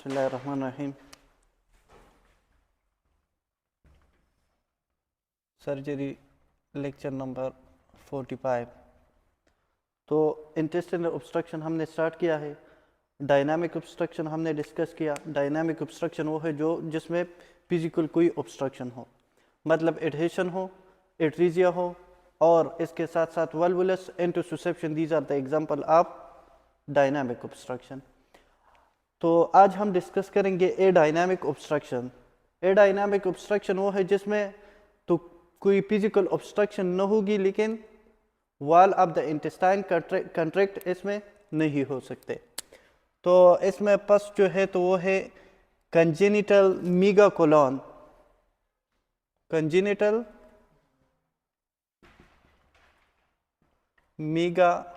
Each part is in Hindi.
बिस्मिल्लाहिर्रहमानिर्रहीम। Surgery lecture number 45। तो इंटेस्टिनल ऑब्स्ट्रक्शन हमने स्टार्ट किया है। डायनामिक ऑब्स्ट्रक्शन हमने डिस्कस किया। डायनामिक ऑब्स्ट्रक्शन वो है जिसमें फिजिकल कोई ऑब्स्ट्रक्शन हो, मतलब एडहेशन हो, एट्रीजिया हो और इसके साथ साथ volvulus intussusception. These are the example of dynamic obstruction. तो आज हम डिस्कस करेंगे adynamic obstruction. Adynamic obstruction वो है जिसमें तो कोई फिजिकल ऑब्स्ट्रक्शन न होगी, लेकिन wall of the intestine contract इसमें नहीं हो सकते। तो इसमें फर्स्ट जो है तो वो है कंजेनिटल मीगाकोलॉन। कंजेनिटल मीगाकोलॉन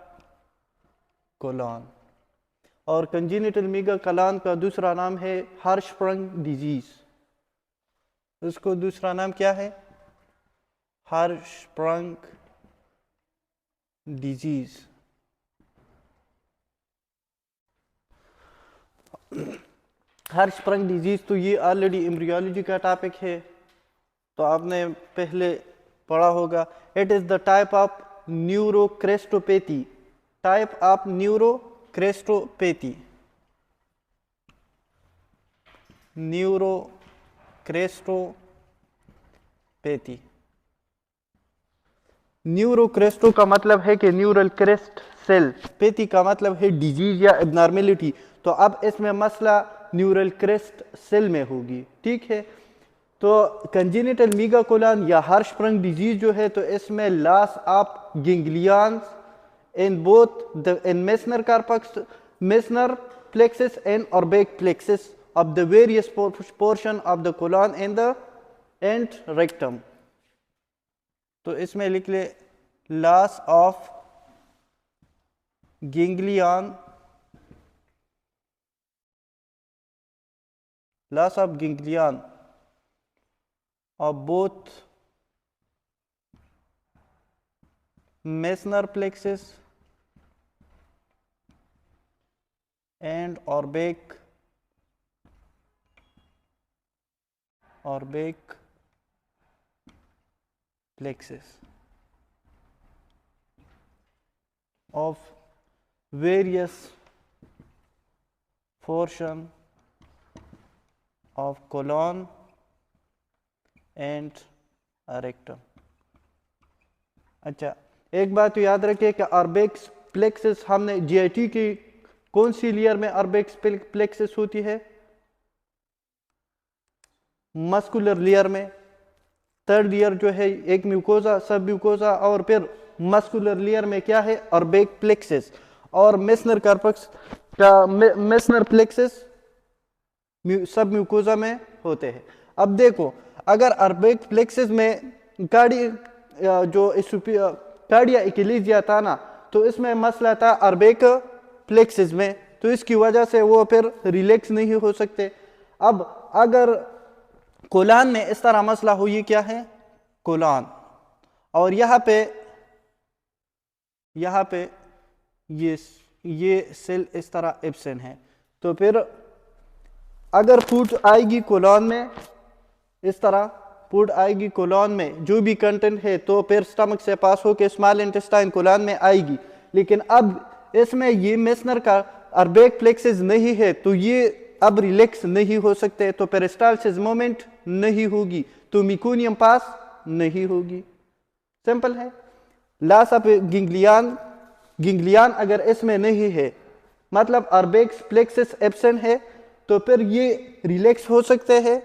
और कंजेनिटल मीगाकोलॉन का दूसरा नाम है हर्शस्प्रंग डिजीज। उसको दूसरा नाम क्या है? हर्शस्प्रंग डिजीज। हर्शस्प्रंग डिजीज तो ये ऑलरेडी एम्ब्रियोलॉजी का टॉपिक है, तो आपने पहले पढ़ा होगा। It is the type of neurocristopathy. Type of neurocristopathy. Neurocristopathy. न्यूरोक्रेस्टो का मतलब है कि न्यूरल क्रेस्ट सेल, पैथी का मतलब है डिजीज या एबनॉर्मेलिटी। तो अब इसमें मसला न्यूरल क्रेस्ट सेल में होगी, ठीक है। तो कंजेनिटल मीगाकोलॉन या हर्शस्प्रंग डिजीज जो है तो इसमें loss of ganglions in both the in Meissner corpus, Meissner plexus and orbic plexus of the various portion of the colon and the and rectum। तो इसमें लिख ले loss of ganglion, loss of ganglion of both Meissner plexus and orbic plexus of various portion of colon and rectum. अच्छा, एक बात तो याद रखिए कि ऑर्बिक प्लेक्सस हमने जीआईटी की कौन सी लेयर में ऑर्बिक प्लेक्सस होती है? मस्कुलर लेयर में। थर्ड लेयर जो है एक म्यूकोजा, सब म्यूकोजा और फिर मस्कुलर लेयर में क्या है? ऑर्बिक प्लेक्सस। और मेसनर कार्पस का मेसनर प्लेक्सस सब म्यूकोजा में होते हैं। अब देखो, अगर ऑर्बिक प्लेक्सस में कार्डिया इक्विलिब्रियम था ना, तो इसमें मसला था ऑर्बिक प्लेक्सस में, तो इसकी वजह से वो फिर रिलैक्स नहीं हो सकते। अब अगर कोलन में इस तरह मसला हो, ये क्या है? कोलन, और यहाँ पे ये सेल इस तरह एब्सेंट है, तो फिर अगर फूड आएगी कोलन में, इस तरह फूड आएगी कोलन में, जो भी कंटेंट है तो फिर स्टमक से पास होकर स्मॉल इंटेस्टाइन कोलन में आएगी। लेकिन अब इसमें ये मेसनर का ऑर्बिक प्लेक्सस नहीं है, तो ये अब रिलैक्स नहीं हो सकते, तो पेरिस्टालसिस मोमेंट नहीं होगी, तो मेकोनियम पास नहीं होगी। सिंपल है। लॉस ऑफ गैंग्लियन अगर इसमें नहीं है, मतलब ऑर्बिक प्लेक्सस एब्सेंट है, तो फिर ये रिलैक्स हो सकते हैं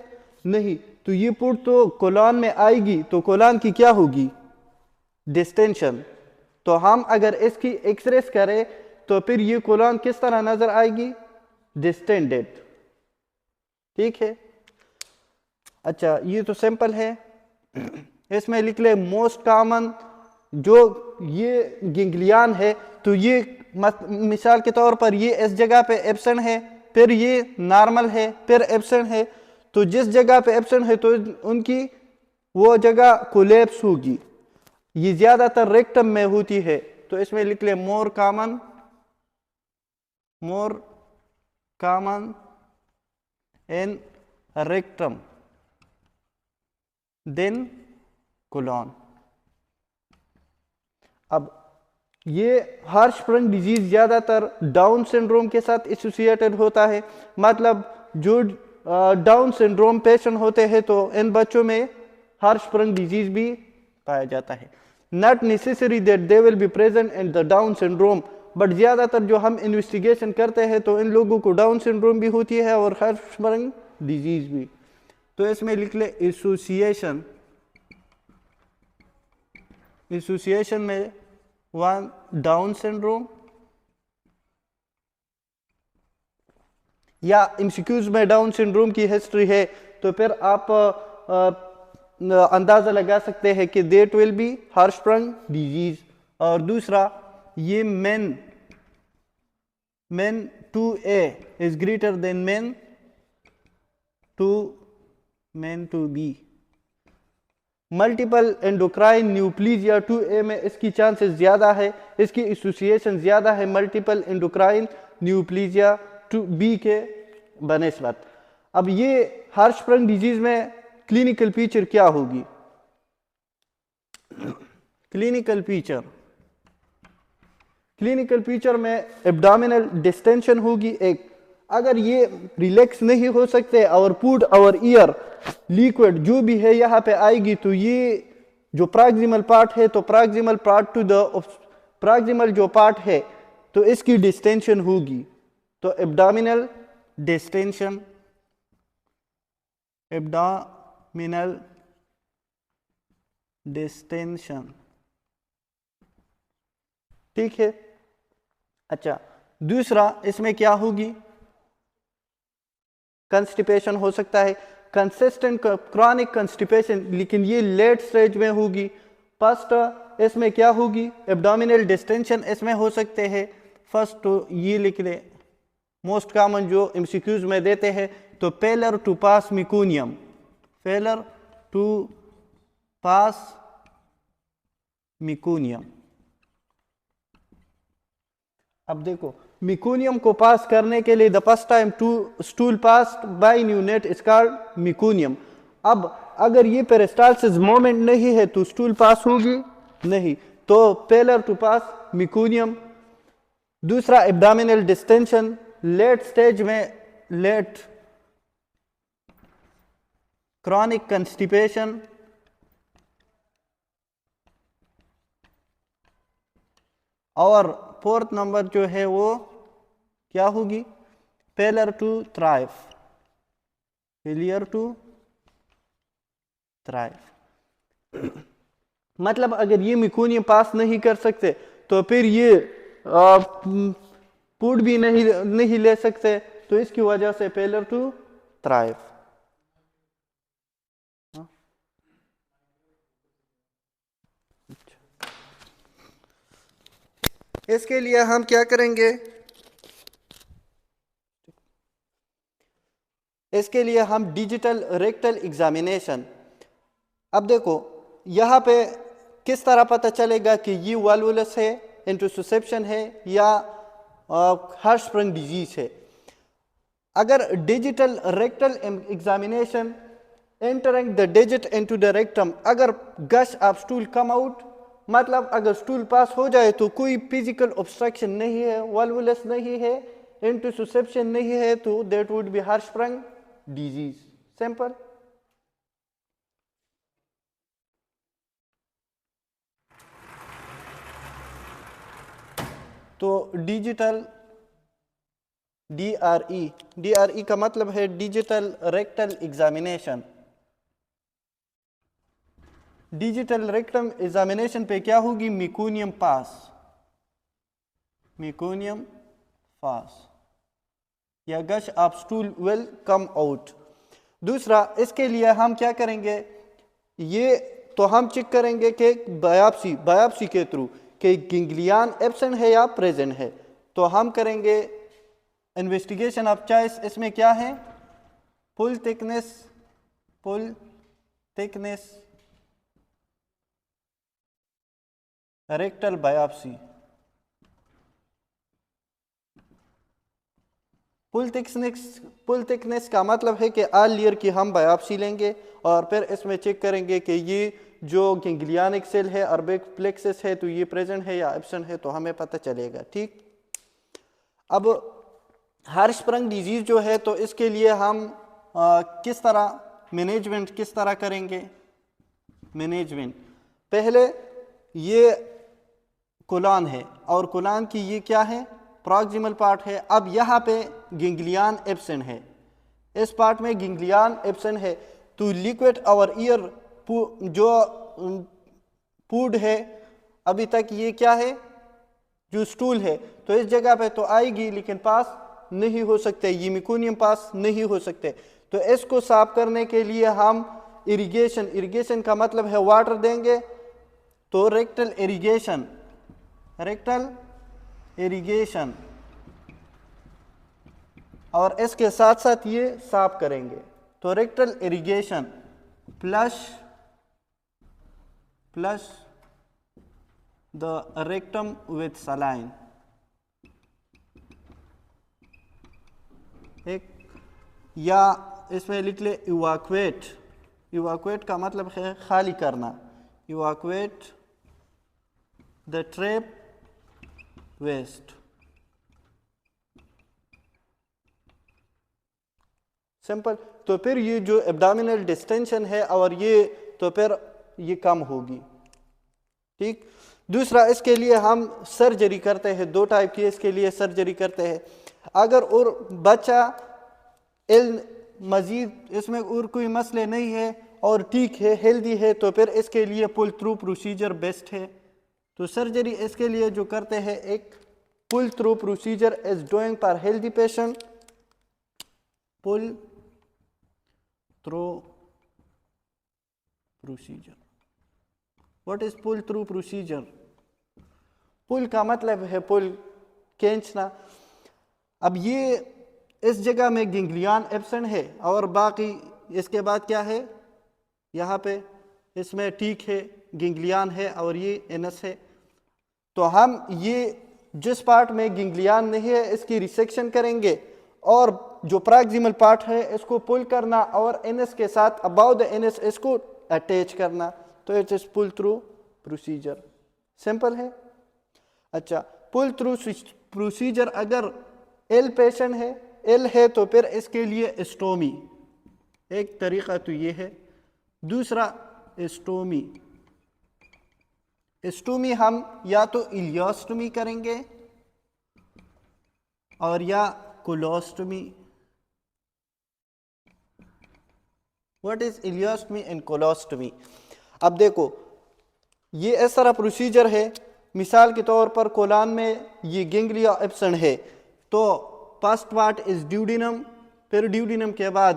नहीं, तो ये पुट तो कोलन में आएगी, तो कोलन की क्या होगी? डिस्टेंशन। तो हम अगर इसकी एक्सरेस करें तो फिर ये कोलन किस तरह नजर आएगी? डिस्टेंडेड, ठीक है। अच्छा, ये तो सिंपल है। इसमें लिख ले मोस्ट कॉमन जो ये गैंग्लियन है, तो ये मिसाल के तौर पर ये इस जगह पे एब्सेंट है, फिर ये नॉर्मल है, फिर एब्सेंट है, तो जिस जगह पे एब्सेंट है तो उनकी वो जगह कोलैप्स होगी। ये ज्यादातर रेक्टम में होती है, तो इसमें लिख ले more common in rectum then colon। अब ये हार्शप्रंग डिजीज ज्यादातर डाउन सिंड्रोम के साथ एसोसिएटेड होता है। मतलब जो डाउन सिंड्रोम पेशेंट होते हैं तो इन बच्चों में हार्शप्रंग डिजीज भी पाया जाता है। Not necessary that they will be present in the down syndrome, but ज्यादातर जो हम इन्वेस्टिगेशन करते हैं तो इन लोगों को डाउन सिंड्रोम भी होती है और हार्शप्रंग डिजीज भी। तो इसमें लिख ले एसोसिएशन, एसोसिएशन में वन डाउन सिंड्रोम, या एमसीक्यूज में डाउन सिंड्रोम की हिस्ट्री है तो फिर आप अंदाजा लगा सकते हैं कि that will be Hirschsprung disease. और दूसरा ये MEN 2A is greater than MEN 2B। Multiple endocrine neoplasia 2A में इसकी चांसेस ज्यादा है, इसकी एसोसिएशन ज्यादा है मल्टीपल एंडोक्राइन न्यूप्लीजिया 2B के बनिस्बत। अब ये हार्शप्रंग डिजीज में क्लिनिकल फीचर क्या होगी? क्लिनिकल फीचर में एब्डोमिनल डिस्टेंशन होगी एक। अगर ये रिलैक्स नहीं हो सकते और फूड और ईयर लिक्विड जो भी है यहाँ पे आएगी तो ये जो प्रॉक्सिमल पार्ट है तो proximal part two the proximal जो पार्ट है तो इसकी डिस्टेंशन होगी। तो एब्डोमिनल डिस्टेंशन, एब्डोमिनल डिस्टेंशन, ठीक है। अच्छा, दूसरा इसमें क्या होगी? कंस्टिपेशन हो सकता है, कंसिस्टेंट क्रॉनिक कंस्टिपेशन, लेकिन ये लेट स्टेज में होगी। फर्स्ट इसमें क्या होगी? एब्डोमिनल डिस्टेंशन इसमें हो सकते हैं। फर्स्ट तो ये लिख ले, मोस्ट कॉमन जो एमसीक्यूज में देते हैं तो failure to pass meconium, failure to pass meconium. अब देखो, मिकोनियम को पास करने के लिए the first time to stool pass by neonate is called meconium. अब अगर ये पेरिस्टालसिस मोमेंट नहीं है तो स्टूल पास होगी नहीं, तो फेलर टू पास मिकोनियम। दूसरा एब्डोमिनल डिस्टेंशन लेट स्टेज में, लेट क्रॉनिक कंस्टिपेशन। और फोर्थ नंबर जो है वो क्या होगी? Failure to thrive, failure to thrive. मतलब अगर ये मिकोनियम पास नहीं कर सकते तो फिर ये फूड भी नहीं ले सकते, तो इसकी वजह से फेलियर टू थ्राइव। इसके लिए हम क्या करेंगे? इसके लिए हम डिजिटल रेक्टल एग्जामिनेशन। अब देखो यहाँ पे किस तरह पता चलेगा कि ये वाल्वुलस है, इंटरसेप्शन है या हार्शप्रंग डिजीज है? अगर digital rectal examination entering the digit into the rectum, अगर गश ऑफ स्टूल कम आउट, मतलब अगर स्टूल पास हो जाए तो कोई फिजिकल ऑब्स्ट्रक्शन नहीं है, वाल्वुलस नहीं है, इंटरसेप्शन नहीं है, तो that would be Hirschsprung disease. Simple. तो डिजिटल DRE का मतलब है digital rectal examination. Digital rectum examination पे क्या होगी? मिकोनियम पास, मिकोनियम पास या gush of stool will come out. दूसरा इसके लिए हम क्या करेंगे? ये तो हम चेक करेंगे कि बायोप्सी के थ्रू कि गैंग्लियन एब्सेंट है या प्रेजेंट है। तो हम करेंगे इन्वेस्टिगेशन ऑफ चॉइस। इसमें क्या है? Full thickness rectal biopsy. Pull thickness का मतलब है कि आल लेयर की हम बायोप्सी लेंगे और फिर इसमें चेक करेंगे कि ये जो गैंग्लियनिक सेल है अर्बिक प्लेक्सस है तो ये प्रेजेंट है या एब्सेंट है, तो हमें पता चलेगा। ठीक, अब हर्शस्प्रंग डिजीज जो है तो इसके लिए हम किस तरह मैनेजमेंट किस तरह करेंगे। मैनेजमेंट, पहले ये कोलन है और कोलन की ये क्या है, प्रॉक्सिमल पार्ट है। अब यहाँ पे गैंग्लियन एब्सेंट है, इस पार्ट में गैंग्लियन एब्सेंट है, तो लिक्विड और ईयर जो फूड है अभी तक ये क्या है, जो स्टूल है, तो इस जगह पे तो आएगी लेकिन पास नहीं हो सकते, ये मिकोनियम पास नहीं हो सकते। तो इसको साफ करने के लिए हम इरिगेशन का मतलब है वाटर देंगे, तो रेक्टल इरिगेशन और इसके साथ साथ ये साफ करेंगे। तो rectal irrigation plus the rectum with saline, एक, या इसमें लिख ले इवाक्वेट का मतलब है खाली करना, इवाक्वेट द ट्रैप वेस्ट, सिंपल। तो फिर ये जो एब्डोमिनल डिस्टेंशन है और ये तो फिर ये कम होगी। ठीक, दूसरा इसके लिए हम सर्जरी करते हैं, दो टाइप की इसके लिए सर्जरी करते हैं। अगर और बच्चा मजीद इसमें और कोई मसले नहीं है और ठीक है, हेल्दी है, तो फिर इसके लिए पुल थ्रू प्रोसीजर बेस्ट है। तो सर्जरी इसके लिए जो करते हैं, एक pull through procedure is doing for healthy patient, pull through procedure. What is pull through procedure? Pull का मतलब है पुल, खींचना। अब ये इस जगह में गैंग्लियन एब्सेंट है और बाकी इसके बाद क्या है, यहाँ पे इसमें ठीक है गैंग्लियन है और ये एनस है। तो हम ये जिस पार्ट में गैंग्लियन नहीं है इसकी रिसेक्शन करेंगे और जो प्रॉक्सिमल पार्ट है इसको पुल करना और एनएस के साथ अबाउट द एनएस इसको अटैच करना, तो it is pull through procedure. Simple है। अच्छा, पुल थ्रू प्रोसीजर अगर एल पेशेंट है, एल है तो फिर इसके लिए स्टोमी, एक तरीका तो ये है। दूसरा स्टोमी हम या तो इलियोस्टोमी करेंगे और या colostomy. What is ileostomy and colostomy? अब देखो ये इस तरह प्रोसीजर है, मिसाल के तौर पर कोलन में ये गैंग्लिया एब्सेंट है, तो फर्स्ट पार्ट इज ड्यूडिनम, फिर ड्यूडिनम के बाद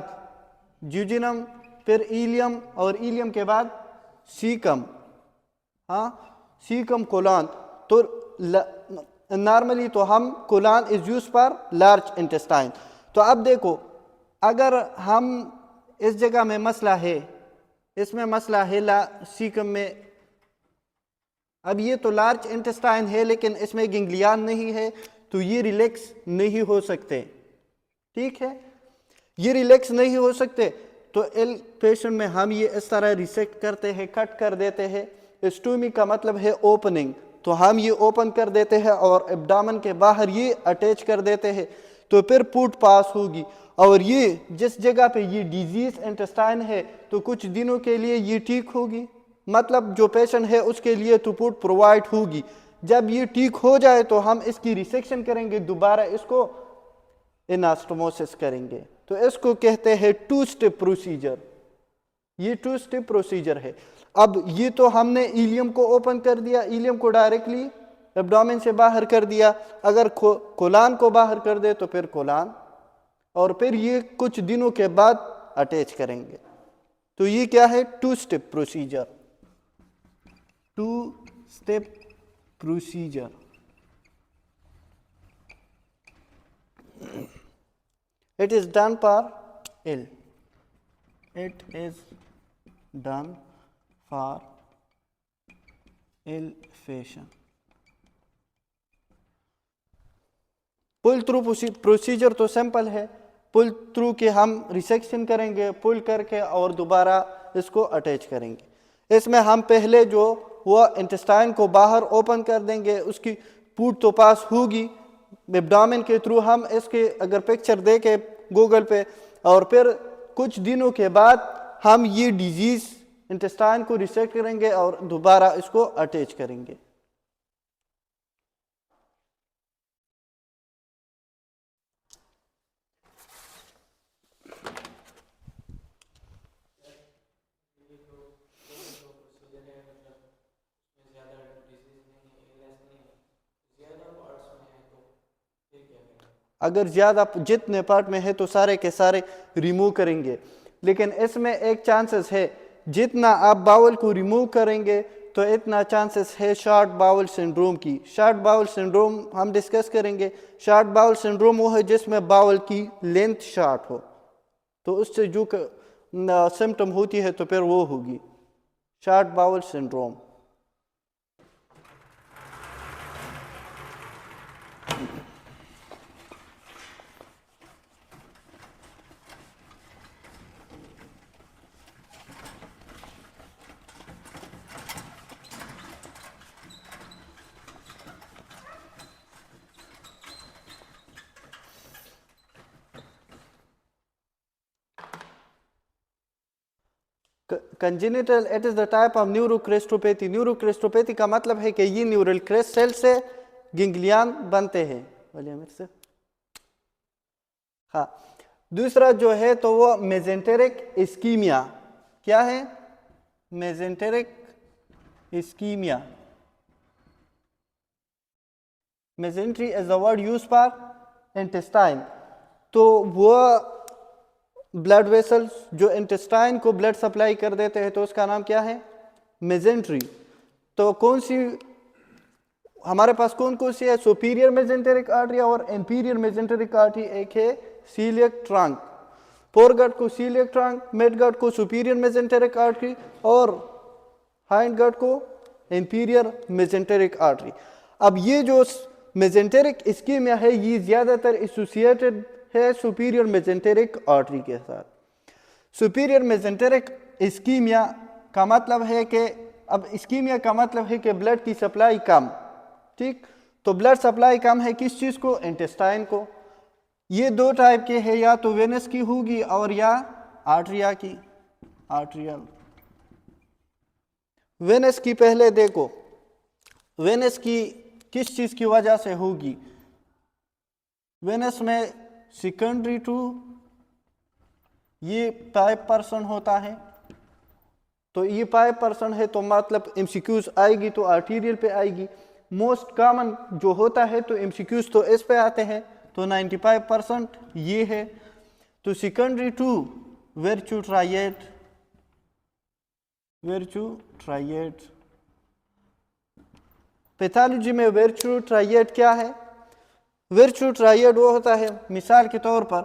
ज्यूजिनम, फिर इलियम और इलियम के बाद सीकम। हाँ, सीकम कोलन। तो नॉर्मली तो हम colon is use for large intestine. तो अब देखो अगर हम इस जगह में मसला है, इसमें मसला है सीकम में, अब ये तो लार्ज इंटेस्टाइन है लेकिन इसमें गैंग्लियन नहीं है, तो ये रिलैक्स नहीं हो सकते। ठीक है, ये रिलैक्स नहीं हो सकते, तो एल पेशेंट में हम ये इस तरह रिसेक्ट करते हैं, कट कर देते हैं। स्टोमी का मतलब है ओपनिंग, तो हम ये ओपन कर देते हैं और एब्डोमेन के बाहर ये अटैच कर देते हैं, तो फिर पुट पास होगी। और ये जिस जगह पे ये डिजीज इंटेस्टाइन है तो कुछ दिनों के लिए ये ठीक होगी, मतलब जो पेशेंट है उसके लिए तो पुट प्रोवाइड होगी। जब ये ठीक हो जाए तो हम इसकी रिसेक्शन करेंगे, दोबारा इसको एनास्टोमोसिस करेंगे। तो इसको कहते हैं 2 स्टेप प्रोसीजर। ये 2 स्टेप प्रोसीजर है। अब ये तो हमने इलियम को ओपन कर दिया, इलियम को डायरेक्टली एब्डोमेन से बाहर कर दिया। अगर कोलन को बाहर कर दे तो फिर कोलन, और फिर ये कुछ दिनों के बाद अटैच करेंगे। तो ये क्या है? 2 step procedure. 2 step procedure. It is done for ill. It is done for ill patient. Pull through procedure तो सिंपल है, पुल थ्रू के हम रिसेक्शन करेंगे, पुल करके और दोबारा इसको अटैच करेंगे। इसमें हम पहले जो वो इंटेस्टाइन को बाहर ओपन कर देंगे, उसकी पूट तो पास होगी एब्डोमेन के थ्रू। हम इसके अगर पिक्चर देखें गूगल पे, और फिर कुछ दिनों के बाद हम ये डिजीज इंटेस्टाइन को रिसेक्ट करेंगे और दोबारा इसको अटैच करेंगे। अगर ज़्यादा जितने पार्ट में है तो सारे के सारे रिमूव करेंगे, लेकिन इसमें एक चांसेस है, जितना आप बाउल को रिमूव करेंगे तो इतना चांसेस है शॉर्ट बाउल सिंड्रोम की। शॉर्ट बाउल सिंड्रोम हम डिस्कस करेंगे। शॉर्ट बाउल सिंड्रोम वो है जिसमें बाउल की लेंथ शॉर्ट हो, तो उससे जो सिम्टम होती है तो फिर वो होगी short bowel syndrome. Congenital, it is the type of neurocristopathy. Neurocristopathy का मतलब है कि ये न्यूरल क्रेस्ट सेल से गिंगलियान बनते हैं। बोलिए मेरे से। हाँ, दूसरा जो है तो वो मेजेंटेरिक इस्कीमिया। क्या है? Mesenteric ischaemia. Mesentery is the word use for intestine. तो वो ब्लड वेसल्स जो इंटेस्टाइन को ब्लड सप्लाई कर देते हैं, तो उसका नाम क्या है? मेजेंट्री। तो कौन सी हमारे पास कौन कौन सी है? सुपीरियर मेजेंटेरिक आर्टरी और इंफीरियर मेजेंटेरिक आर्टरी। एक है सीलियक ट्रंक, फोरगट को सीलियक ट्रंक, मिडगट को सुपीरियर मेजेंटेरिक आर्टरी और हाइंड गट को इंफीरियर मेजेंटेरिक आर्टरी। अब ये जो मेजेंटेरिक इस्कीमिया है ये ज्यादातर एसोसिएटेड है सुपीरियर मेजेंटेरिक आर्टरी के साथ। सुपीरियर मेजेंटेरिक इस्कीमिया का मतलब है कि, अब इस्कीमिया का मतलब है कि ब्लड की सप्लाई कम, ठीक? तो ब्लड सप्लाई कम है किस चीज को? इंटेस्टाइन को। ये दो टाइप के हैं, या तो वेनस की होगी और या आर्टरिया की, आर्टरियल। वेनस की पहले देखो, वेनस की किस चीज की वजह से होगी? वेनस में सेकेंडरी टू ये 5% होता है, तो ये 5% है, तो मतलब एमसीक्यूज आएगी तो आर्टीरियल पे आएगी। मोस्ट कॉमन जो होता है तो एमसीक्यूज तो इस पे आते हैं, तो 95% ये है। तो secondary to Virchow triad, Virchow triad. Pathology में वर्च्यू ट्राइएट क्या है? वर्च्यू ट्राइएड वो होता है, मिसाल के तौर पर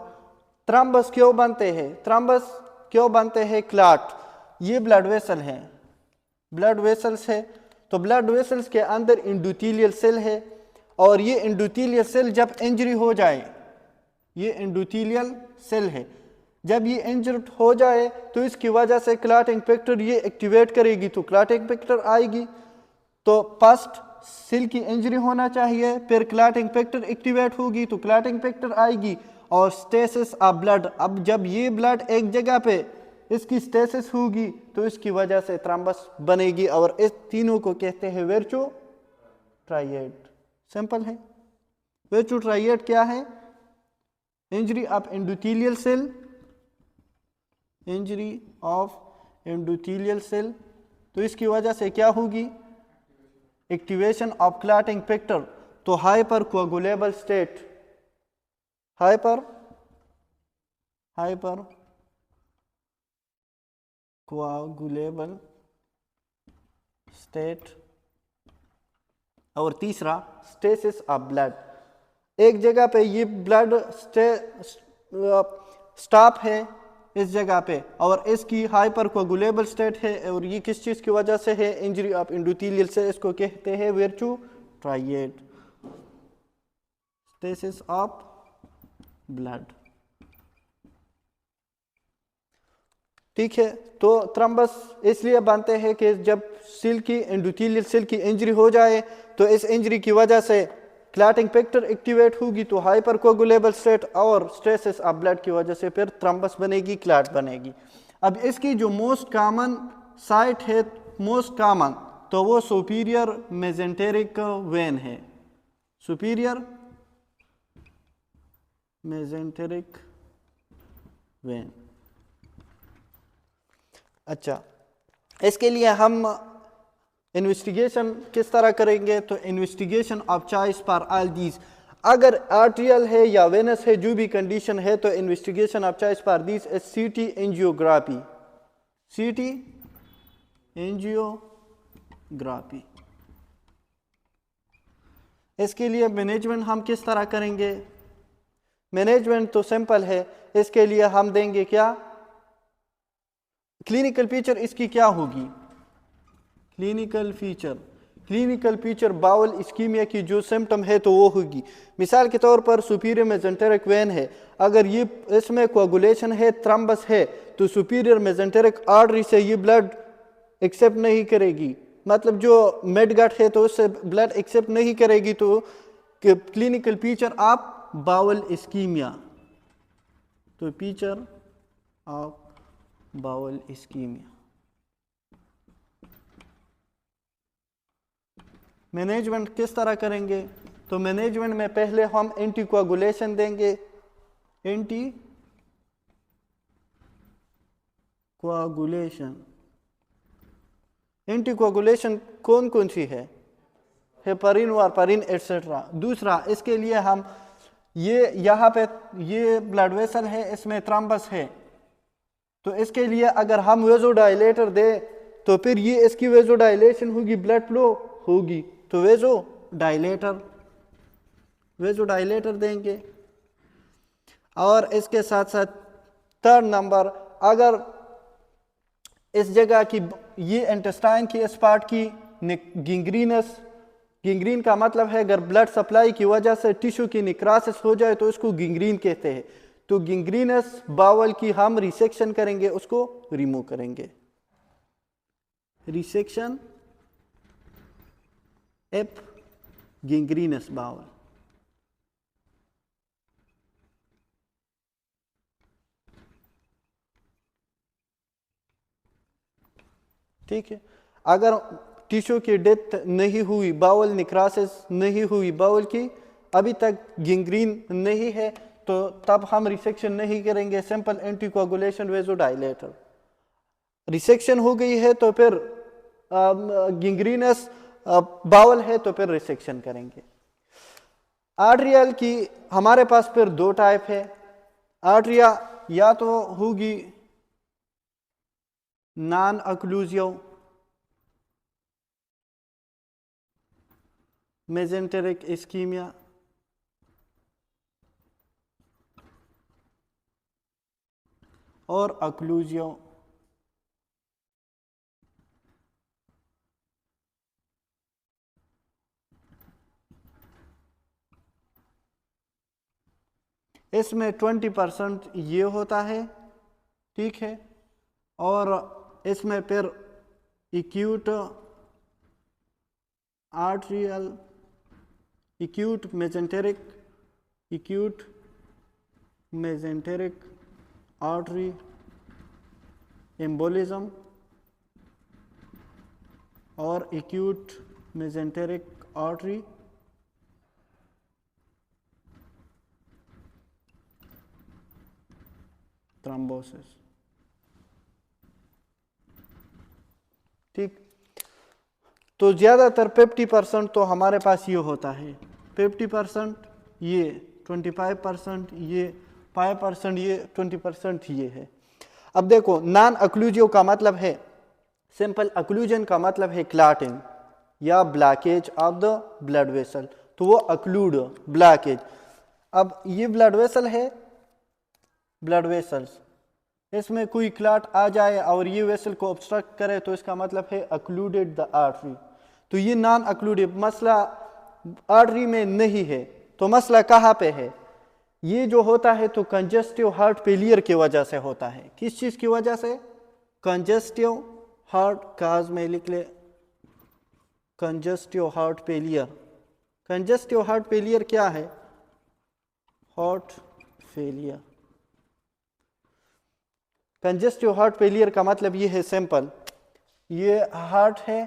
थ्रम्बस क्यों बनते हैं? थ्रम्बस क्यों बनते हैं? क्लॉट। ये ब्लड वेसल है, ब्लड वेसल्स है, तो ब्लड वेसल्स के अंदर एंडोथेलियल सेल है, और ये एंडोथेलियल सेल जब इंजरी हो जाए, ये एंडोथेलियल सेल है, जब ये इंजर्ड हो जाए तो इसकी वजह से क्लॉटिंग फैक्टर ये एक्टिवेट करेगी, तो क्लॉटिंग फैक्टर आएगी। तो फर्स्ट सेल की इंजरी होना चाहिए, फिर क्लॉटिंग फैक्टर एक्टिवेट होगी तो क्लॉटिंग फैक्टर आएगी, और स्टेसिस ऑफ ब्लड। अब जब ये ब्लड एक जगह पे इसकी स्टेसिस होगी तो इसकी वजह से थ्रम्बस बनेगी, और इस तीनों को कहते हैं वर्च्यू ट्राइएड। सिंपल है। वर्च्यू ट्राइएड क्या है? Injury of endothelial cell, injury of endothelial cell, तो इसकी वजह से क्या होगी? Activation of clotting factor. तो hypercoagulable state, hypercoagulable state, और तीसरा स्टेसिस ऑफ ब्लड। एक जगह पे ये ब्लड स्टॉप है इस जगह पे, और इसकी हाइपर कोगुलेबल स्टेट है, और ये किस चीज की वजह से है? इंजरी ऑफ एंडोथेलियल से। इसको कहते हैं Virchow triad. Stasis of blood. ठीक है, तो थ्रम्बस इसलिए बनते हैं कि जब सेल की एंडोथेलियल सेल की इंजरी हो जाए तो इस इंजरी की वजह से क्लॉटिंग फैक्टर एक्टिवेट होगी, तो हाइपरकोगुलेबल स्टेट और स्ट्रेसेस ऑफ ब्लड की वजह से फिर थ्रम्बस बनेगी, क्लॉट बनेगी। अब इसकी जो मोस्ट कॉमन साइट है, मोस्ट कॉमन, तो वो सुपीरियर मेजेंटेरिक वेन है, सुपीरियर मेजेंटेरिक वेन। अच्छा, इसके लिए हम इन्वेस्टिगेशन किस तरह करेंगे? तो investigation of choice for all these, अगर आर्टियल है या वेनस है, जो भी कंडीशन है, तो investigation of choice for these is CT angiography, CT angiography. इसके लिए मैनेजमेंट हम किस तरह करेंगे? मैनेजमेंट तो सिंपल है, इसके लिए हम देंगे क्या? क्लिनिकल फीचर इसकी क्या होगी? क्लिनिकल फीचर बाउल इस्कीमिया की जो सिम्टम है तो वो होगी, मिसाल के तौर पर सुपीरियर मेजेंटेरिक वेन है, अगर ये इसमें कोगुलेशन है, थ्रम्बस है, तो सुपीरियर मेजेंटेरिक आर्टरी से ये ब्लड एक्सेप्ट नहीं करेगी, मतलब जो मिडगट है तो उससे ब्लड एक्सेप्ट नहीं करेगी, तो clinical feature of bowel ischaemia, तो feature of bowel ischaemia. Management किस तरह करेंगे? तो मैनेजमेंट में पहले हम एंटीकोगुलेशन देंगे, एंटीकोगुलेशन कौन कौन सी है? Heparin, warfarin etcetera. दूसरा, इसके लिए हम ये यहाँ पे ये ब्लड वेसल है, इसमें थ्रम्बस है, तो इसके लिए अगर हम वेजोडाइलेटर दे तो फिर ये इसकी वेजोडाइलेशन होगी, ब्लड फ्लो होगी, तो वेजोडाइलेटर देंगे। और इसके साथ साथ थर्ड नंबर, अगर इस जगह की ये इंटेस्टाइन की इस पार्ट की गिंग्रीन का मतलब है अगर ब्लड सप्लाई की वजह से टिश्यू की निक्रासिस हो जाए तो इसको गिंग्रीन कहते हैं, तो गिंग्रीनस बावल की हम रिसेक्शन करेंगे, उसको रिमूव करेंगे, रिसेक्शन एप गिंग्रीनस बावल। ठीक है, अगर टिश्यू की डेथ नहीं हुई, बाउल निक्रासिस नहीं हुई, बाउल की अभी तक गिंग्रीन नहीं है, तो तब हम रिसेक्शन नहीं करेंगे, सिंपल एंटीकोगुलेशन वेजोडाइलेटर। रिसेक्शन हो गई है तो फिर गिंग्रीनस बाउल है तो फिर रिसेक्शन करेंगे। आर्ट्रियल की हमारे पास फिर दो टाइप है, आर्ट्रिया या तो होगी नॉन अक्लूसिव मेजेंटेरिक इस्कीमिया, और अक्लूसिव इसमें 20% ये होता है, ठीक है, और इसमें फिर acute arterial, acute mesenteric artery embolism और एक्यूट मेजेंटेरिक आर्टरी थ्रोम्बोसिस। ठीक, तो ज़्यादातर 50% तो हमारे पास ये होता है, 50% ये, 25% ये, 5% ये, 20% ये है। अब देखो, नॉन अक्लूजिव का मतलब है, सिंपल अक्लूजन का मतलब है क्लॉटिंग या blockage of the blood vessel, तो वो अक्लूड ब्लॉकेज। अब ये ब्लड वेसल है, ब्लड वेसल्स, इसमें कोई क्लॉट आ जाए और ये वेसल को ऑब्स्ट्रक्ट करे तो इसका मतलब है अक्लूडेड द आर्टरी, तो ये नॉन अक्लूडेड, मसला आर्टरी में नहीं है, तो मसला कहाँ पे है? ये जो होता है तो कंजेस्टिव हार्ट फेलियर की वजह से होता है। किस चीज़ की वजह से? कंजेस्टिव हार्ट काज में लिख ले, congestive heart failure. Congestive heart failure क्या है? Heart failure, congestive heart failure का मतलब ये है सिंपल, ये हार्ट है,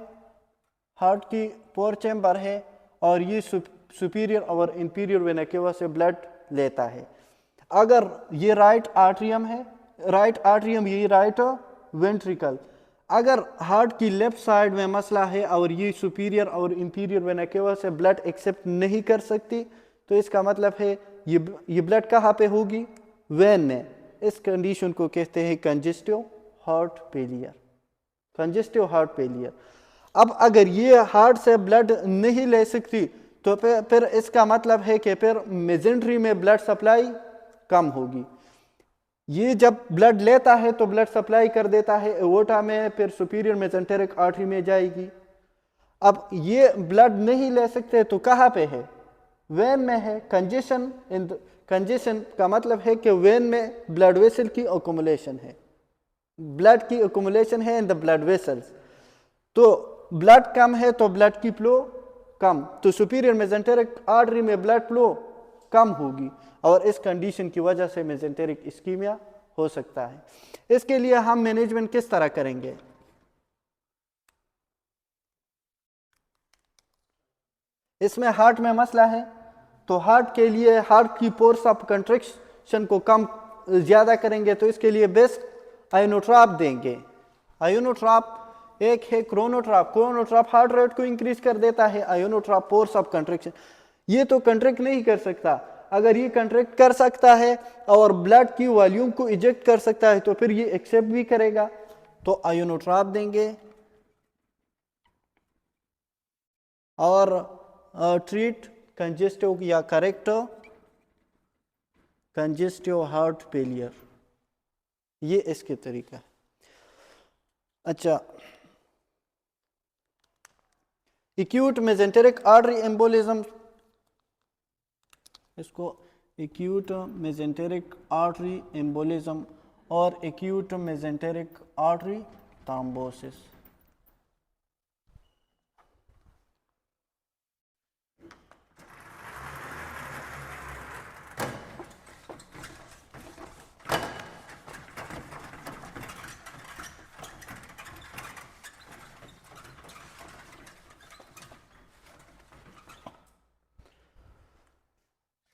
हार्ट की पोर चैम्बर है और ये सुपीरियर और इंफीरियर वेना केवा से ब्लड लेता है। अगर ये राइट आर्टरियम है, राइट आर्टरियम, ये राइट वेंट्रिकल, अगर हार्ट की लेफ्ट साइड में मसला है और ये सुपीरियर और इंफीरियर वेना केवा से ब्लड एक्सेप्ट नहीं कर सकती, तो इसका मतलब है ये ब्लड कहाँ पे होगी? वेन में। इस कंडीशन को कहते हैं congestive heart failure, congestive heart failure. अब अगर ये हार्ट से ब्लड नहीं ले सकती तो फिर इसका मतलब है कि फिर मेजेंट्री में ब्लड सप्लाई कम होगी। ये जब ब्लड लेता है तो ब्लड सप्लाई कर देता है एओर्टा में, फिर सुपीरियर मेजेंटेरिक आर्टरी में जाएगी। अब ये ब्लड नहीं ले सकते तो कहाँ पे है? वेन में है। कंजेशन कंजेशन का मतलब है कि वेन में ब्लड वेसल की अकोमुलेशन है, ब्लड की अकोमुलेशन है इन द ब्लड वेसल्स। तो ब्लड कम है तो ब्लड की फ्लो कम, तो सुपीरियर मेजेंटेरिक आर्टरी में ब्लड फ्लो कम होगी और इस कंडीशन की वजह से मेजेंटेरिक इस्कीमिया हो सकता है। इसके लिए हम मैनेजमेंट किस तरह करेंगे? इसमें हार्ट में मसला है तो हार्ट के लिए हार्ट की फोर्स ऑफ कंट्रैक्शन को कम ज़्यादा करेंगे, तो इसके लिए बेस्ट आयोनोट्रॉप देंगे। आयोनोट्रॉप एक है क्रोनोट्रॉप, क्रोनोट्रॉप हार्ट रेट को इंक्रीज कर देता है, आयोनोट्रॉप फोर्स ऑफ कंट्रैक्शन। ये तो कंट्रैक्ट नहीं कर सकता, अगर ये कंट्रैक्ट कर सकता है और ब्लड की वॉल्यूम को इजेक्ट कर सकता है तो फिर ये एक्सेप्ट भी करेगा, तो आयोनोट्रॉप देंगे। और ट्रीट कंजेस्टिव या करेक्ट कंजेस्टिव हार्ट फेलियर, ये इसके तरीका है। अच्छा, एक्यूट मेजेंटेरिक आर्टरी एम्बोलिज्म, इसको एक्यूट मेजेंटेरिक आर्टरी एम्बोलिज्म और acute mesenteric artery thrombosis.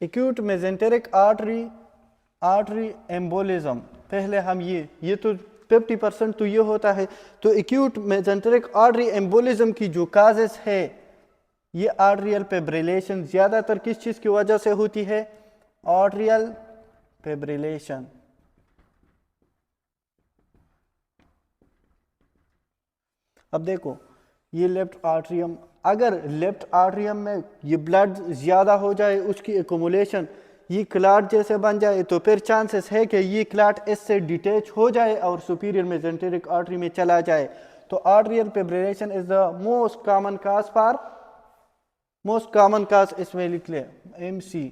Acute mesenteric artery embolism, पहले हम ये तो 50% तो ये होता है। तो एक्यूट मेजेंटेरिक आर्टरी एम्बोलिज्म की जो काजेस है, ये आर्टरियल फिब्रिलेशन ज़्यादातर किस चीज़ की वजह से होती है? Arterial fibrillation. अब देखो, ये लेफ्ट आर्टरियम, अगर लेफ्ट आर्टरियम में ये ब्लड ज़्यादा हो जाए, उसकी एकोमुलेशन ये क्लाट जैसे बन जाए, तो फिर चांसेस है कि ये क्लाट इससे डिटैच हो जाए और सुपीरियर मेजेंटेरिक आर्टरी में चला जाए। तो atrial fibrillation is the most common cause for, most common cause इसमें लिख ले MC,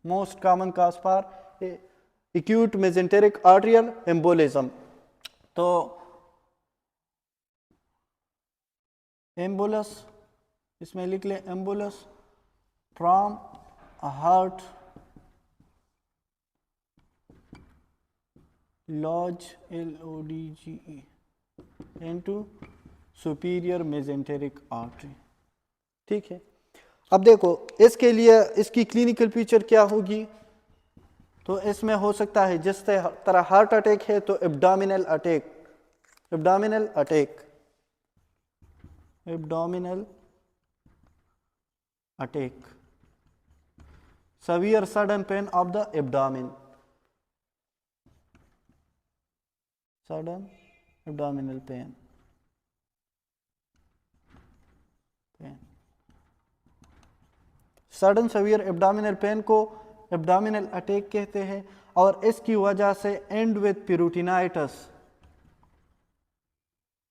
most common cause for acute mesenteric arterial embolism. तो एम्बुलस, इसमें लिख ले embolus from heart lodge LODGE into superior mesenteric artery. ठीक है, अब देखो इसके लिए इसकी क्लिनिकल पिक्चर क्या होगी? तो इसमें हो सकता है जिस तरह हार्ट अटैक है तो abdominal attack, abdominal attack, abdominal attack, severe sudden pain of the abdomen, sudden abdominal pain, sudden severe abdominal pain को abdominal अटैक कहते हैं और इसकी वजह से एंड विथ पेरिटोनिटिस,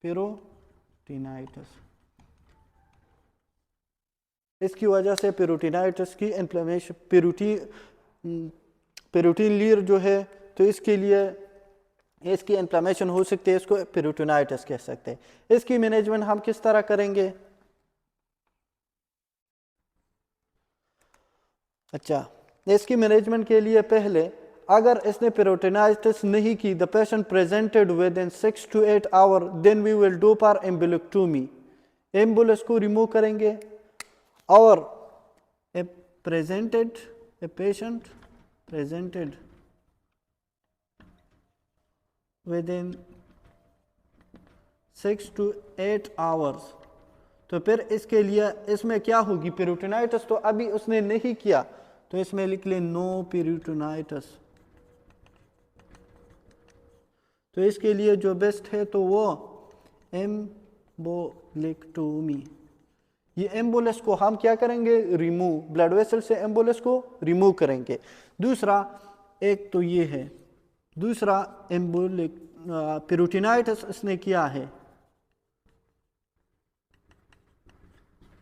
पेरिटोनिटिस। इसकी वजह से पेरोटिनाइटिस की इन्फ्लेमेशन, पेरोटीन लीर जो है तो इसके लिए इसकी इन्फ्लेमेशन हो सकती है, इसको पेरोटिनाइटिस कह सकते हैं। इसकी मैनेजमेंट हम किस तरह करेंगे? अच्छा, इसकी मैनेजमेंट के लिए पहले अगर इसने पेरोटिनाइटिस नहीं की, the patient presented with in 6 to 8 hour, then we will do per embolectomy, embolus को रिमूव करेंगे। और a patient presented with in 6 to 8 hours, तो फिर इसके लिए इसमें क्या होगी? पेरिटोनाइटिस तो अभी उसने नहीं किया, तो इसमें लिख ले नो पेरिटोनाइटिस। तो इसके लिए जो बेस्ट है तो वो एम्बोलेक्टोमी। ये एम्बुलस को हम क्या करेंगे? रिमूव, ब्लड वेसल से एम्बुलस को रिमूव करेंगे। दूसरा एक तो ये है, दूसरा पेरिटोनाइटिस इसने किया है,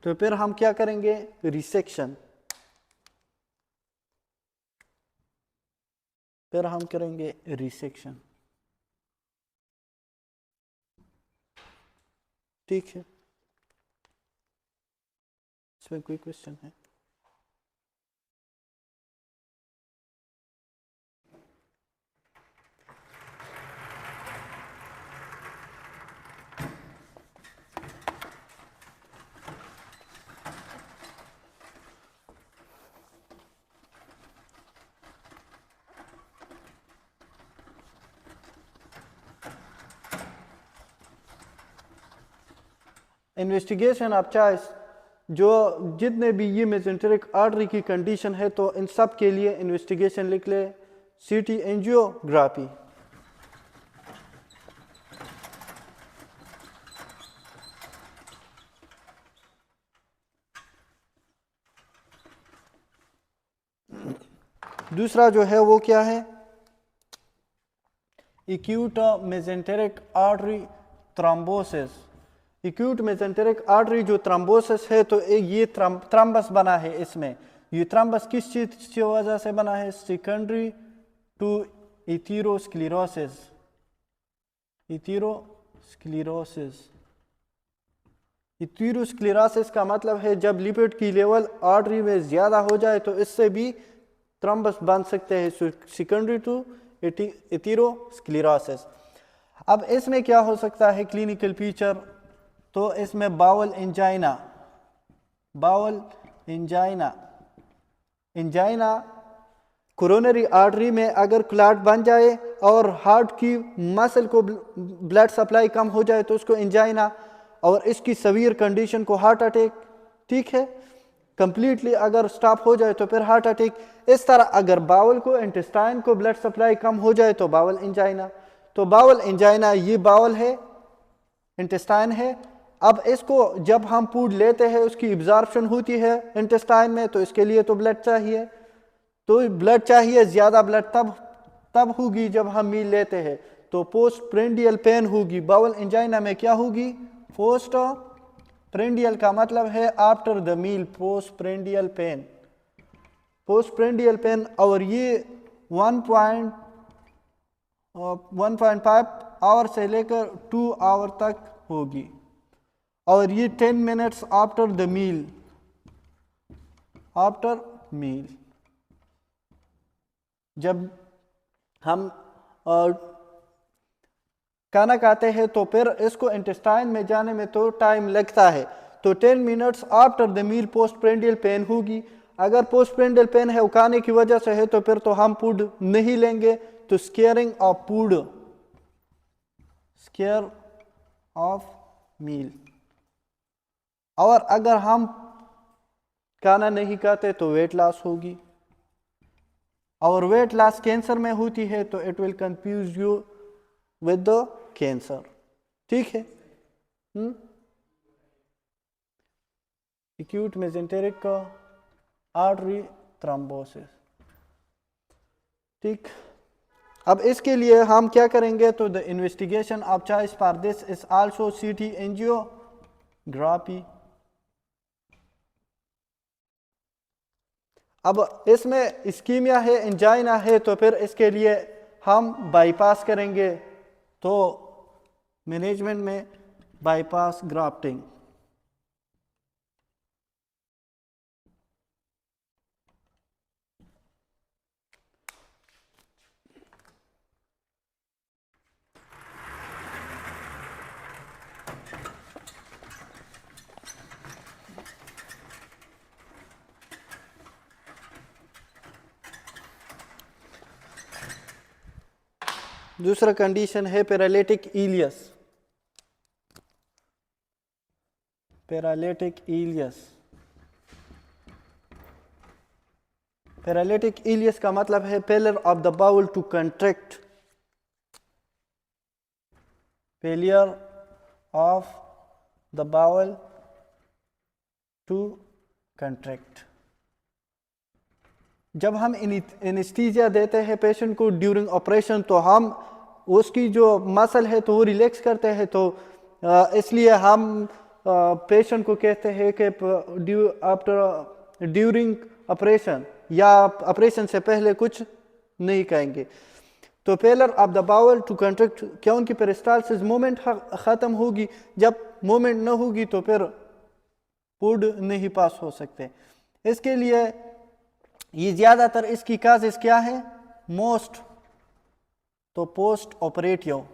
तो फिर हम क्या करेंगे? रिसेक्शन, फिर हम करेंगे रिसेक्शन। ठीक है, इसमें कोई क्वेश्चन है? इन्वेस्टिगेशन ऑफ चॉइस, जो जितने भी ये मेसेंटेरिक आर्टरी की कंडीशन है तो इन सब के लिए इन्वेस्टिगेशन लिख ले सीटी एंजियोग्राफी। दूसरा जो है वो क्या है? Acute mesenteric artery thrombosis. Acute mesenteric artery जो थ्रोम्बोसिस है तो ये थ्रम्बस बना है इसमें। ये थ्रम्बस किस चीज की वजह से बना है? Secondary to atherosclerosis. Atherosclerosis, atherosclerosis का मतलब है जब लिपिड की लेवल आर्टरी में ज्यादा हो जाए तो इससे भी थ्रम्बस बन सकते हैं, सेकेंडरी टू एथेरोस्क्लेरोसिस। अब इसमें क्या हो सकता है क्लिनिकल फीचर? तो इसमें bowel angina, bowel angina, angina coronary artery में अगर क्लॉट बन जाए और हार्ट की मसल को ब्लड सप्लाई कम हो जाए तो उसको एंजाइना, और इसकी सवीर कंडीशन को हार्ट अटैक। ठीक है, कंप्लीटली अगर स्टॉप हो जाए तो फिर हार्ट अटैक। इस तरह अगर बाउल को, इंटेस्टाइन को ब्लड सप्लाई कम हो जाए तो बाउल एंजाइना। तो बाउल एंजाइना, ये बाउल है, इंटेस्टाइन है। अब इसको जब हम फूड लेते हैं उसकी एब्जॉर्प्शन होती है इंटेस्टाइन में, तो इसके लिए तो ब्लड चाहिए। तो ब्लड चाहिए, ज्यादा ब्लड तब होगी जब हम मील लेते हैं, तो पोस्ट प्रेंडियल पेन होगी। बाउल एंजाइना में क्या होगी? पोस्ट प्रेंडियल का मतलब है after the meal, postprandial pain, postprandial pain. और ये 1.5 आवर से लेकर 2 आवर तक होगी। और ये 10 minutes after the meal, after meal. जब हम खाना खाते हैं तो फिर इसको इंटेस्टाइन में जाने में तो टाइम लगता है, तो 10 minutes after the meal postprandial pain होगी। अगर पोस्ट प्रेंडियल पेन है, खाने की वजह से है, तो फिर तो हम फूड नहीं लेंगे, तो scaring of food, scare of meal. और अगर हम खाना नहीं खाते तो वेट लॉस होगी, और वेट लॉस कैंसर में होती है, तो it will confuse you with the cancer. ठीक है, एक्यूट मेसेंटेरिक आर्टरी थ्रोम्बोसिस। ठीक, अब इसके लिए हम क्या करेंगे? तो the investigation of choice for this is also CT angiography. अब इसमें इस्कीमिया है, एंजाइना है, तो फिर इसके लिए हम बाईपास करेंगे। तो मैनेजमेंट में बाईपास ग्राफ्टिंग। दूसरा कंडीशन है paralytic ileus. Paralytic ileus, paralytic ileus का मतलब है failure of the bowel to contract, failure of the bowel to contract. जब हम एनेस्थीसिया देते हैं पेशेंट को ड्यूरिंग ऑपरेशन, तो हम उसकी जो मसल है तो वो रिलैक्स करते हैं, तो इसलिए हम पेशेंट को कहते हैं कि ड्यूरिंग ऑपरेशन या ऑपरेशन से पहले कुछ नहीं कहेंगे। तो failure of the bowel to contract, क्या उनकी पेरिस्टालसिस मूवमेंट ख़त्म होगी। जब मूवमेंट न होगी तो फिर फूड नहीं पास हो सकते। इसके लिए ये ज़्यादातर इसकी काजेस क्या है, मोस्ट तो पोस्ट ऑपरेटिव,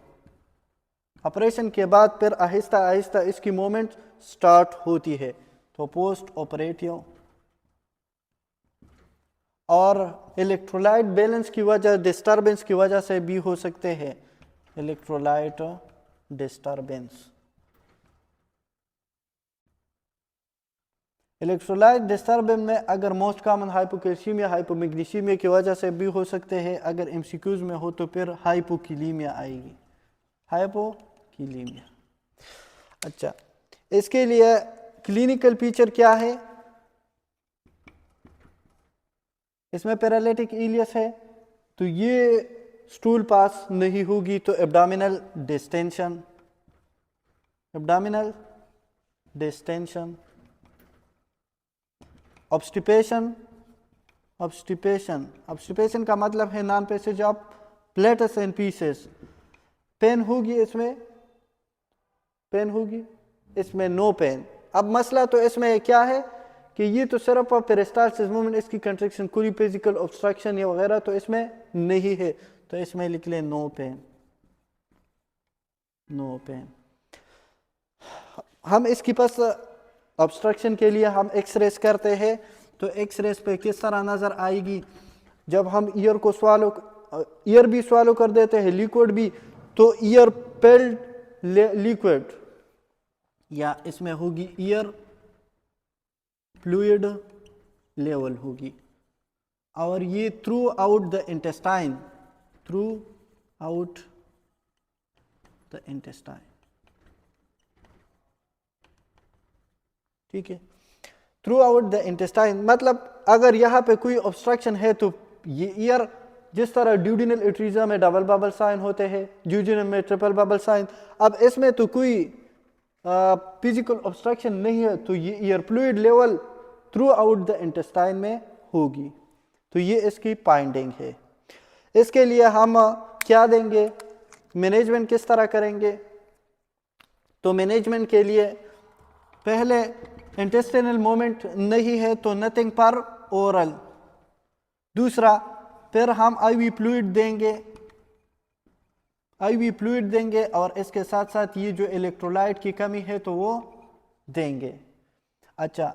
ऑपरेशन के बाद फिर आहिस्ता आहिस्ता इसकी मूवमेंट स्टार्ट होती है, तो पोस्ट ऑपरेटिव। और इलेक्ट्रोलाइट बैलेंस की वजह, डिस्टर्बेंस की वजह से भी हो सकते हैं, इलेक्ट्रोलाइट डिस्टर्बेंस। इलेक्ट्रोलाइट डिस्टर्बेंस में अगर मोस्ट कॉमन हाइपोकैल्सीमिया, हाइपोमैग्नीशियमिया की वजह से भी हो सकते हैं। अगर एमसीक्यूज में हो तो फिर हाइपोकीलीमिया आएगी, हाइपोकीलीमिया। अच्छा, इसके लिए क्लिनिकल पिक्चर क्या है, इसमें पैरालिटिक इलियस है तो ये स्टूल पास नहीं होगी, तो abdominal distension, abdominal distension. Obstipation, obstipation, obstipation का मतलब है non passage of flatus and faeces. Pain होगी, इसमें पेन होगी, इसमें नो पेन। अब मसला तो इसमें क्या है कि ये तो सिर्फ पेरिस्टालसिस मूवमेंट, इसकी कंट्रैक्शन, कोई फिजिकल ऑब्स्ट्रक्शन या वगैरह तो इसमें नहीं है, तो इसमें लिख ले नो पेन, नो पेन। हम इसकी पास ऑब्स्ट्रक्शन के लिए हम एक्सरेस करते हैं, तो एक्सरेस पे किस तरह नज़र आएगी, जब हम ईयर को स्वालो, ईयर भी स्वालो कर देते हैं, लिक्विड भी, तो ईयर पेल्ड लिक्विड, या इसमें होगी ईयर फ्लूइड लेवल होगी। और ये through out the intestine, through out the intestine, ठीक है। थ्रू आउट द इंटेस्टाइन मतलब अगर यहाँ पे कोई ऑब्स्ट्रक्शन है तो ये ईयर, जिस तरह ड्यूडिनल एट्रीजा में डबल बबल साइन होते हैं, ड्यूडिनल में ट्रिपल बबल साइन, अब इसमें तो कोई फिजिकल ऑब्स्ट्रक्शन नहीं है, तो ये year fluid level through out the intestine में होगी। तो ये इसकी फाइंडिंग है। इसके लिए हम क्या देंगे, मैनेजमेंट किस तरह करेंगे, तो मैनेजमेंट के लिए पहले इंटेस्टिनल मूवमेंट नहीं है तो नथिंग पर ओरल। दूसरा, फिर हम आईवी फ्लूइड देंगे, आईवी फ्लूइड देंगे, और इसके साथ साथ ये जो इलेक्ट्रोलाइट की कमी है तो वो देंगे। अच्छा,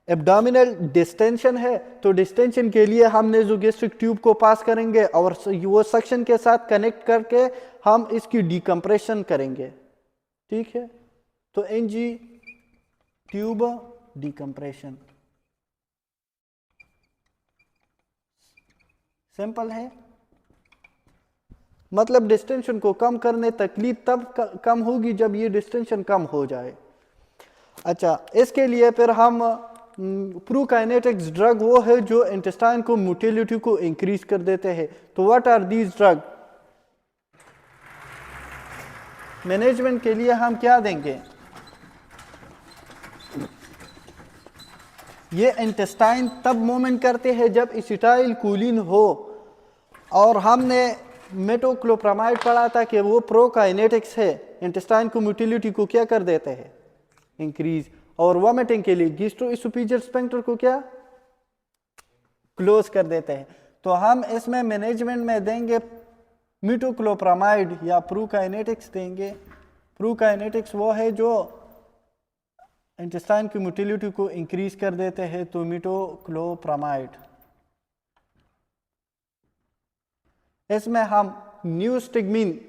एब्डोमिनल डिस्टेंशन है तो डिस्टेंशन के लिए हम नेज़ोगैस्ट्रिक ट्यूब को पास करेंगे और वो सक्शन के साथ कनेक्ट करके हम इसकी डिकम्प्रेशन करेंगे, ठीक है। तो एनजी ट्यूब डिकम्प्रेशन सिंपल है, मतलब डिस्टेंशन को कम करने, तकलीफ तब कम होगी जब ये डिस्टेंशन कम हो जाए। अच्छा, इसके लिए फिर हम प्रोकाइनेटिक्स ड्रग वो है जो इंटेस्टाइन को मोटिलिटी को इंक्रीज कर देते हैं। तो what are these drug, management के लिए हम क्या देंगे, ये इंटेस्टाइन तब मूवमेंट करते हैं जब एसिटाइल कोलिन हो, और हमने मेटोक्लोप्रामाइड पढ़ा था कि वो प्रोकाइनेटिक्स है, इंटेस्टाइन को मोटिलिटी को क्या कर देते हैं, इंक्रीज, और वोमिटिंग के लिए गैस्ट्रोइसोफेजियल स्फिंक्टर को क्या क्लोज कर देते हैं। तो हम इसमें मैनेजमेंट में देंगे मेटोक्लोप्रामाइड या प्रोकाइनेटिक्स देंगे। प्रोकाइनेटिक्स वो है जो इंटेस्टाइन की मोटिलिटी को इंक्रीज कर देते हैं, तो मेटोक्लोप्रामाइड। इसमें हम न्यूस्टिग्मिन,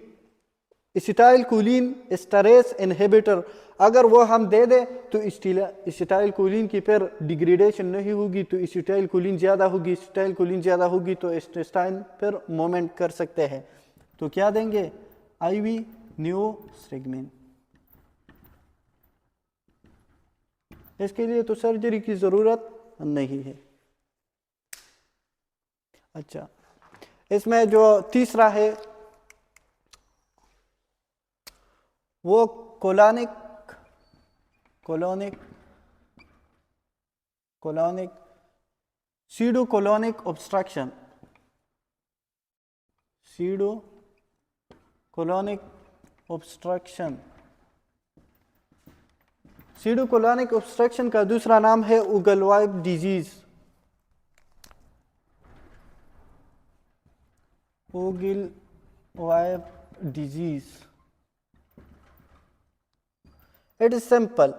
एसिटाइल कोलिन एस्टरेज इनहिबिटर, अगर वो हम दे दें तो एसिटाइल कोलिन की फिर डिग्रेडेशन नहीं होगी, तो एसिटाइल कोलिन ज़्यादा होगी, एसिटाइल कोलिन ज़्यादा होगी तो इंटेस्टाइन फिर मूवमेंट कर सकते हैं। तो क्या देंगे, आईवी न्यूस्टिग्मिन। इसके लिए तो सर्जरी की ज़रूरत नहीं है। अच्छा, इसमें जो तीसरा है वो कोलोनिक सीडोकोलोनिक ऑब्स्ट्रक्शन, सीडोकोलोनिक ऑब्स्ट्रक्शन। सीडोकोलोनिक ऑब्स्ट्रक्शन का दूसरा नाम है उगलवाइब disease, उगलवाइब disease. It is simple,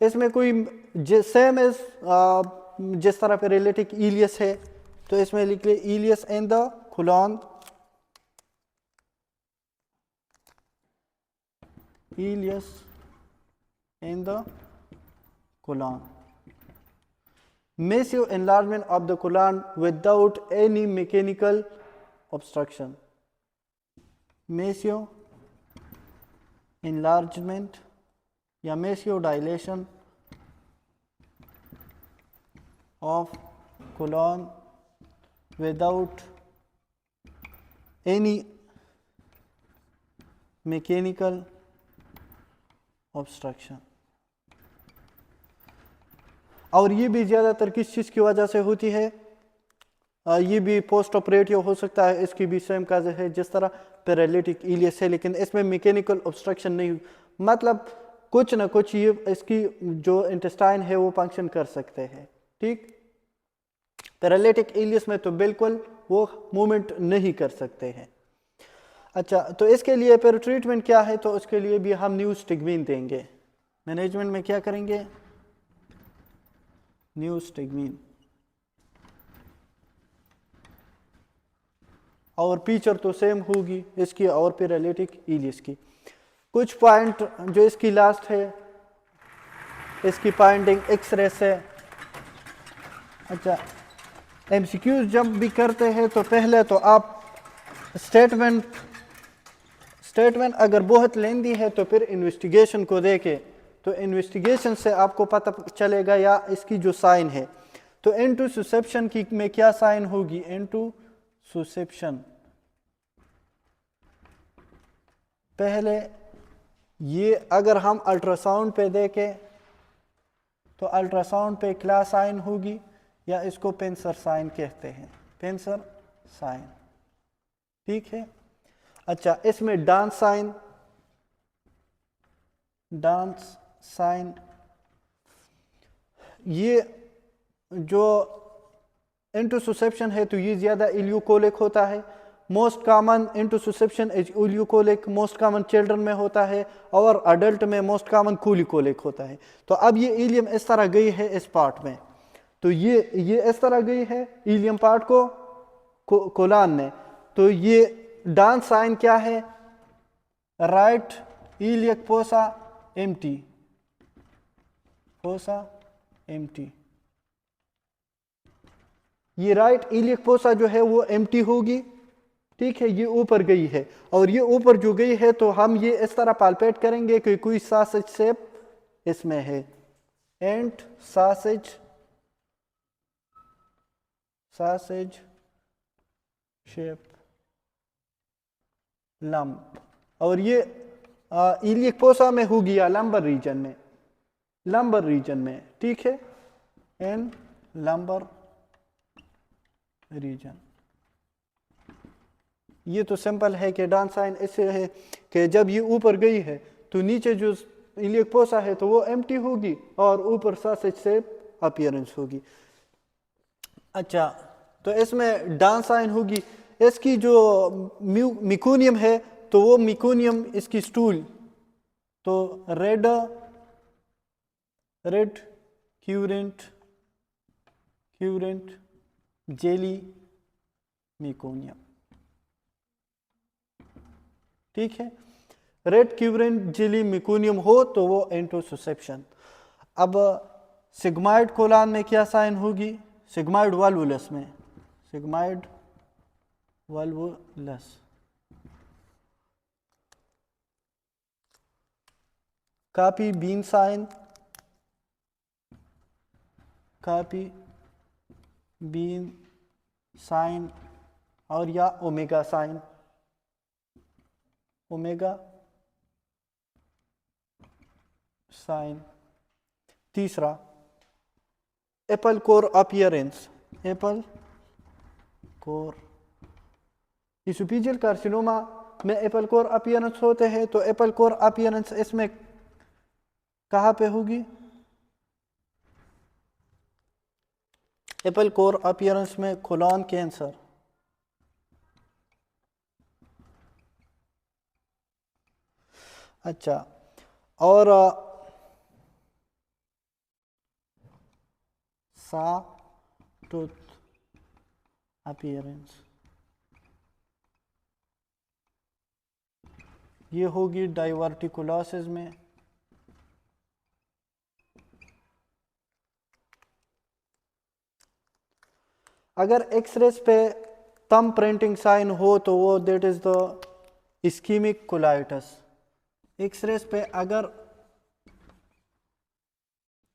इसमें कोई सेम एज जिस तरह पैरालिटिक इलियस है, तो इसमें लिख ले ileus in the colon, ileus in the colon, massive enlargement of the colon without any mechanical obstruction, massive enlargement या massive dilation of colon without any mechanical obstruction। और ये भी ज़्यादातर किस चीज़ की वजह से होती है, ये भी पोस्ट ऑपरेटिव हो सकता है, इसकी भी सेम काज है जिस तरह पैरालिटिक इलियस है, लेकिन इसमें मैकेनिकल ऑब्स्ट्रक्शन नहीं, मतलब कुछ ना कुछ ये इसकी जो इंटेस्टाइन है वो फंक्शन कर सकते हैं। ठीक, पैरालिटिक इलियस में तो बिल्कुल वो मूवमेंट नहीं कर सकते हैं। अच्छा, तो इसके लिए फिर ट्रीटमेंट क्या है, तो उसके लिए भी हम न्यूस्टिग्मिन देंगे। मैनेजमेंट में क्या करेंगे, न्यूस्टिग्मिन। और पिक्चर तो सेम होगी इसकी और पैरालिटिक इलियस की। कुछ पॉइंट जो इसकी लास्ट है, इसकी पॉइंटिंग एक्सरे से। अच्छा, एमसीक्यूज जब भी करते हैं तो पहले तो आप स्टेटमेंट अगर बहुत लेंदी है तो फिर इन्वेस्टिगेशन को देखे, तो इन्वेस्टिगेशन से आपको पता चलेगा या इसकी जो साइन है। तो इनटू सुसेप्शन की में क्या साइन होगी, इनटू सुसेप्शन। पहले ये अगर हम अल्ट्रासाउंड पे देखें तो अल्ट्रासाउंड पे क्या साइन होगी, या इसको पेंसर साइन कहते हैं, पेंसर साइन। ठीक है। अच्छा, इसमें डांस साइन, ये जो इंटरसुसेप्शन है तो ये ज़्यादा इल्यूकोलिक होता है। Most common intussusception is ileocolic, most common children में होता है, और अडल्ट में मोस्ट कॉमन कोलिकोलिक होता है। तो अब ये इलियम इस तरह गई है इस पार्ट में, तो ये इस तरह गई है इलियम पार्ट को कोलान में, तो ये डांस साइन क्या है, right iliac fossa empty, fossa empty. ये राइट इलियक फोसा जो है वो एम्प्टी होगी। ठीक है, ये ऊपर गई है, और ये ऊपर जो गई है तो हम ये इस तरह पाल्पेट करेंगे कि कोई सासेज शेप इसमें है, एंड सासेज शेप लंप, और ये इलियक फोसा में होगी या लंबर रीजन में, ठीक है। इन लंबर रीजन। ये तो सिंपल है कि डांस साइन ऐसे है कि जब ये ऊपर गई है तो नीचे जो इलियक फोसा है तो वो एम्प्टी होगी और ऊपर सॉसेज से अपीयरेंस होगी। अच्छा, तो इसमें डांस साइन होगी। इसकी जो मिकोनियम है तो वो मिकोनियम इसकी स्टूल, तो रेड क्यूरेंट जेली मिकोनियम। ठीक है, रेड क्यूरेंट जेली मिकोनियम हो तो वो एंटोससेप्शन। अब सिग्माइड कोलान में क्या साइन होगी? सिग्माइड वाल्वुलस में, sigmoid volvulus coffee bean sign, coffee bean sign और या ओमेगा साइन, ओमेगा साइन। तीसरा apple core appearance, apple core oesophageal carcinoma में एपल कोर अपीयरेंस होते हैं। तो एपल कोर अपीयरेंस इसमें कहाँ पे होगी? एपल कोर अपीयरेंस में कोलॉन कैंसर, अच्छा, और सा टूथ अपीयरेंस ये होगी डाइवर्टिकुलोसिस में। अगर एक्सरेस पे थंब प्रिंटिंग साइन हो तो वो that is the ischaemic colitis. X-rays पे अगर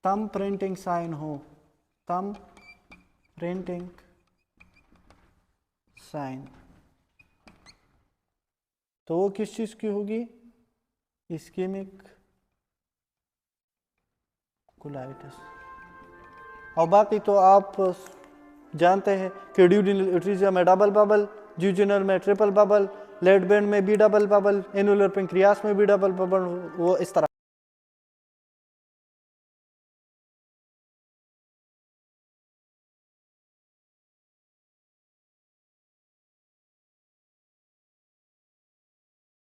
थंब प्रिंटिंग साइन हो, थंब प्रिंटिंग साइन, तो वो किस चीज की होगी? Ischaemic colitis. और बाकी तो आप जानते हैं कि ड्यूडेनल एट्रीजिया में डबल बबल, ज्यूजिनल में ट्रिपल बबल, लेड बैंड में भी डबल बबल, एनुलर पेंक्रियास में भी डबल बबल, वो इस तरह।